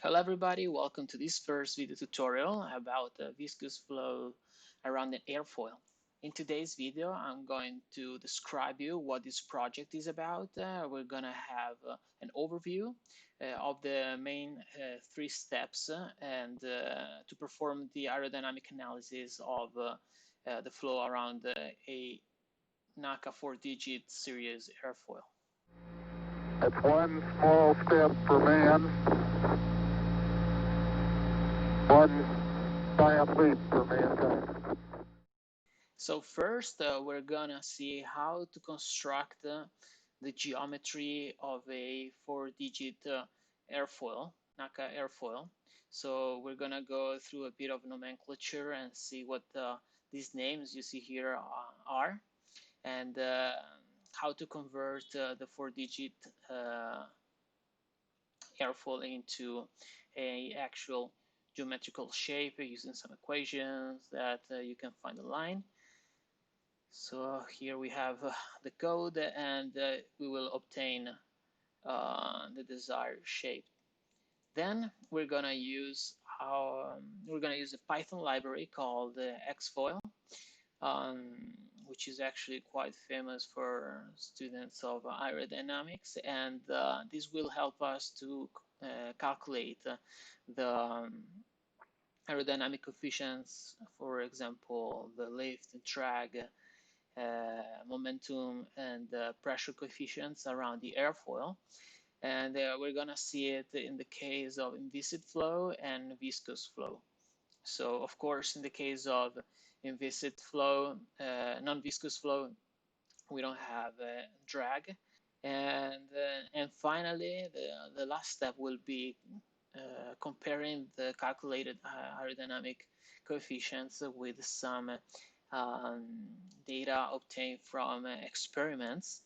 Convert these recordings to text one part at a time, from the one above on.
Hello everybody, welcome to this first video tutorial about the viscous flow around an airfoil. In today's video, I'm going to describe you what this project is about. We're going to have an overview of the main three steps and to perform the aerodynamic analysis of the flow around a NACA 4-digit series airfoil. It's one small step for man, one giant leap for mankind. So first, we're gonna see how to construct the geometry of a 4-digit airfoil, NACA airfoil. So we're gonna go through a bit of nomenclature and see what these names you see here are, and how to convert the 4-digit airfoil into a actual geometrical shape using some equations that you can find online. So here we have the code, and we will obtain the desired shape. Then we're gonna use a Python library called Xfoil, which is actually quite famous for students of aerodynamics, and this will help us to calculate the aerodynamic coefficients, for example, the lift, drag, momentum, and pressure coefficients around the airfoil. And we're gonna see it in the case of inviscid flow and viscous flow. So of course, in the case of inviscid flow, non-viscous flow, we don't have drag. And finally, the last step will be comparing the calculated aerodynamic coefficients with some data obtained from experiments,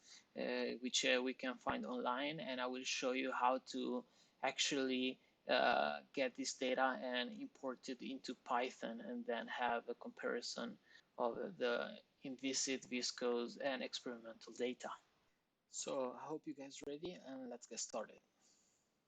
which we can find online, and I will show you how to actually get this data and import it into Python, and then have a comparison of the inviscid, viscous, and experimental data. So I hope you guys are ready, and let's get started.